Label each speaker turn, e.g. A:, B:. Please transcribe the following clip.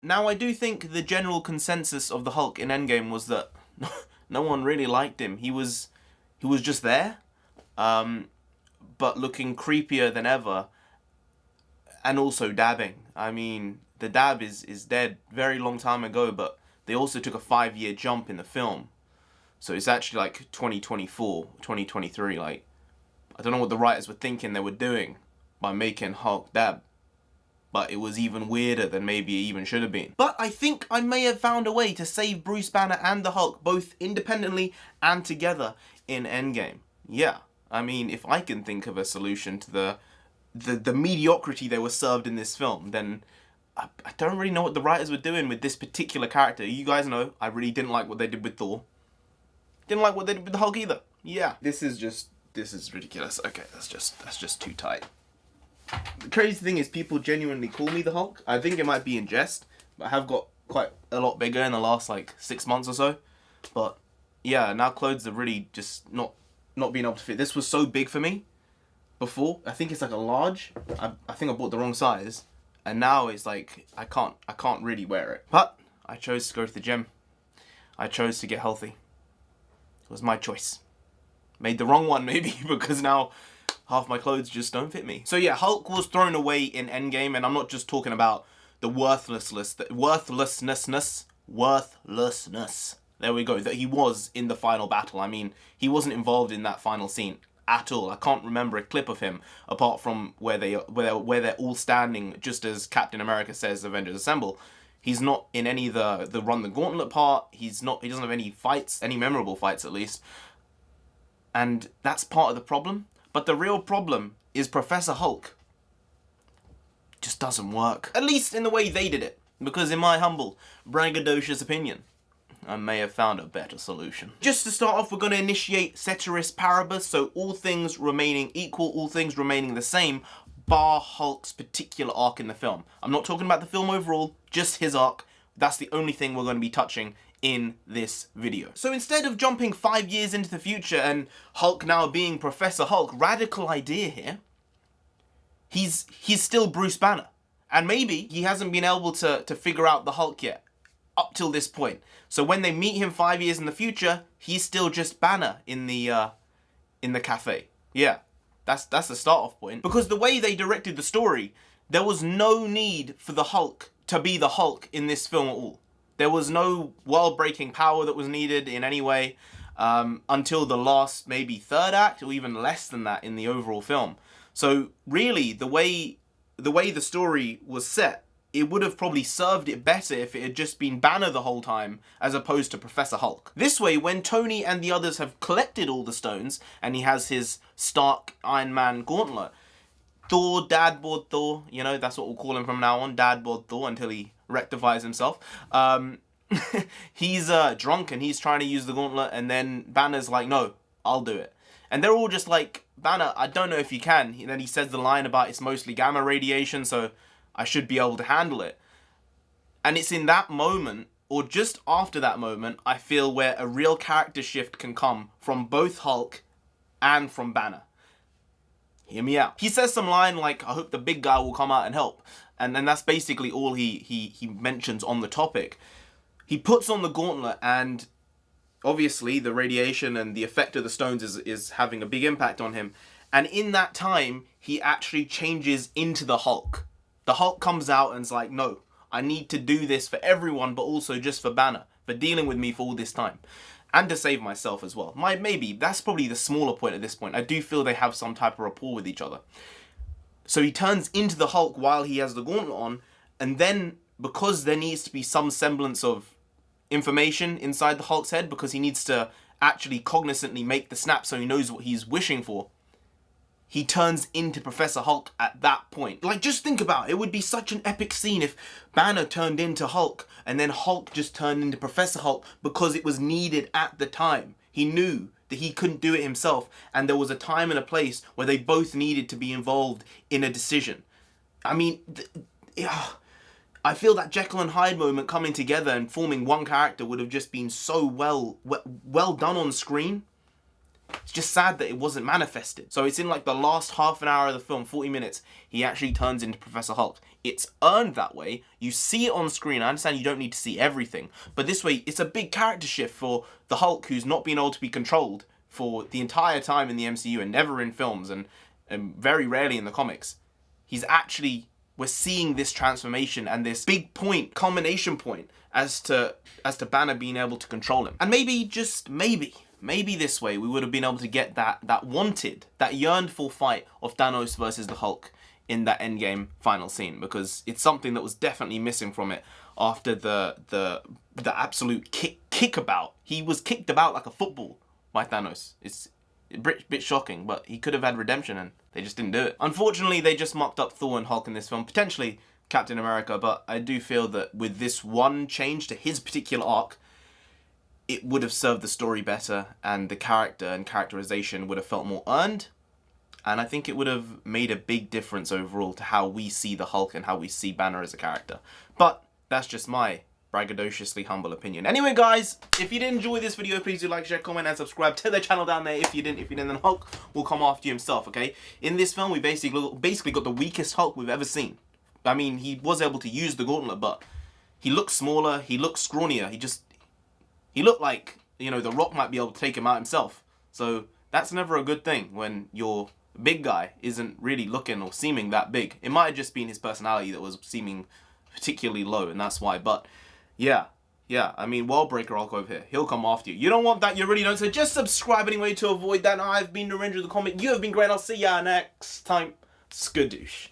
A: Now, I do think the general consensus of the Hulk in Endgame was that no one really liked him. He was just there, but looking creepier than ever, and also dabbing. I mean, the dab is dead very long time ago, but they also took a 5-year jump in the film. So it's actually like 2024, 2023, like, I don't know what the writers were thinking they were doing by making Hulk dab. But it was even weirder than maybe it even should have been. But I think I may have found a way to save Bruce Banner and the Hulk both independently and together in Endgame. Yeah, I mean, if I can think of a solution to the mediocrity they were served in this film, then I don't really know what the writers were doing with this particular character. You guys know, I really didn't like what they did with Thor. Didn't like what they did with the Hulk either. Yeah, this is ridiculous. Okay, that's just too tight. The crazy thing is people genuinely call me the Hulk. I think it might be in jest, but I have got quite a lot bigger in the last like 6 months or so. But yeah, now clothes are really just not being able to fit. This was so big for me before. I think it's like a large. I think I bought the wrong size, and now it's like I can't really wear it. But I chose to go to the gym. I chose to get healthy. It was my choice. Made the wrong one maybe, because now half my clothes just don't fit me. So yeah, Hulk was thrown away in Endgame, and I'm not just talking about the worthlessness. There we go, that he was in the final battle. I mean, he wasn't involved in that final scene at all. I can't remember a clip of him apart from where they're all standing, just as Captain America says, "Avengers Assemble." He's not in any of the run the gauntlet part. He doesn't have any fights, any memorable fights at least. And that's part of the problem. But the real problem is Professor Hulk just doesn't work. At least in the way they did it. Because in my humble, braggadocious opinion, I may have found a better solution. Just to start off, we're going to initiate ceteris paribus, so all things remaining equal, all things remaining the same, bar Hulk's particular arc in the film. I'm not talking about the film overall, just his arc. That's the only thing we're going to be touching in this video. So instead of jumping 5 years into the future and Hulk now being Professor Hulk, radical idea here, he's still Bruce Banner. And maybe he hasn't been able to figure out the Hulk yet, up till this point. So when they meet him 5 years in the future, he's still just Banner in the cafe. Yeah, that's the start off point. Because the way they directed the story, there was no need for the Hulk to be the Hulk in this film at all. There was no world-breaking power that was needed in any way until the last, maybe third act, or even less than that in the overall film. So really, the way the story was set, it would have probably served it better if it had just been Banner the whole time, as opposed to Professor Hulk. This way, when Tony and the others have collected all the stones, and he has his Stark Iron Man gauntlet, Thor, Dadboard Thor, you know, that's what we'll call him from now on, Dadboard Thor, until he rectifies himself. He's drunk and he's trying to use the gauntlet, and then Banner's like, no, I'll do it. And they're all just like, Banner, I don't know if you can. And then he says the line about it's mostly gamma radiation, so I should be able to handle it. And it's in that moment, or just after that moment, I feel where a real character shift can come from both Hulk and from Banner. Hear me out. He says some line like, I hope the big guy will come out and help. And then that's basically all he mentions on the topic. He puts on the gauntlet, and obviously the radiation and the effect of the stones is having a big impact on him. And in that time, he actually changes into the Hulk. The Hulk comes out and is like, no, I need to do this for everyone, but also just for Banner, for dealing with me for all this time. And to save myself as well. Maybe, that's probably the smaller point at this point. I do feel they have some type of rapport with each other. So he turns into the Hulk while he has the gauntlet on, and then, because there needs to be some semblance of information inside the Hulk's head, because he needs to actually cognizantly make the snap so he knows what he's wishing for, he turns into Professor Hulk at that point. Like, just think about it. It would be such an epic scene if Banner turned into Hulk and then Hulk just turned into Professor Hulk because it was needed at the time. He knew that he couldn't do it himself, and there was a time and a place where they both needed to be involved in a decision. I mean, I feel that Jekyll and Hyde moment coming together and forming one character would have just been so well done on screen. It's just sad that it wasn't manifested. So it's in like the last half an hour of the film, 40 minutes, he actually turns into Professor Hulk it's earned that way. You see it on screen. I understand you don't need to see everything, but this way it's a big character shift for the Hulk, who's not been able to be controlled for the entire time in the MCU and never in films and very rarely in the comics. We're seeing this transformation and this big point, culmination point as to Banner being able to control him. And maybe, just maybe this way we would have been able to get that yearned for fight of Thanos versus the Hulk in that Endgame final scene, because it's something that was definitely missing from it after the absolute kickabout. He was kicked about like a football by Thanos. It's a bit shocking, but he could have had redemption and they just didn't do it. Unfortunately, they just mucked up Thor and Hulk in this film, potentially Captain America, but I do feel that with this one change to his particular arc, it would have served the story better, and the character and characterization would have felt more earned. And I think it would have made a big difference overall to how we see the Hulk and how we see Banner as a character. But that's just my braggadociously humble opinion. Anyway, guys, if you did enjoy this video, please do like, share, comment, and subscribe to the channel down there. If you didn't, then Hulk will come after you himself, okay? In this film, we basically got the weakest Hulk we've ever seen. I mean, he was able to use the gauntlet, but he looked smaller, he looked scrawnier, he looked like, you know, The Rock might be able to take him out himself. So that's never a good thing when your big guy isn't really looking or seeming that big. It might have just been his personality that was seeming particularly low, and that's why. But yeah, I mean, Worldbreaker Hulk over here, he'll come after you. You don't want that, you really don't, so just subscribe anyway to avoid that. I've been the Ranger of the Comic, you have been great, I'll see ya next time. Skadoosh.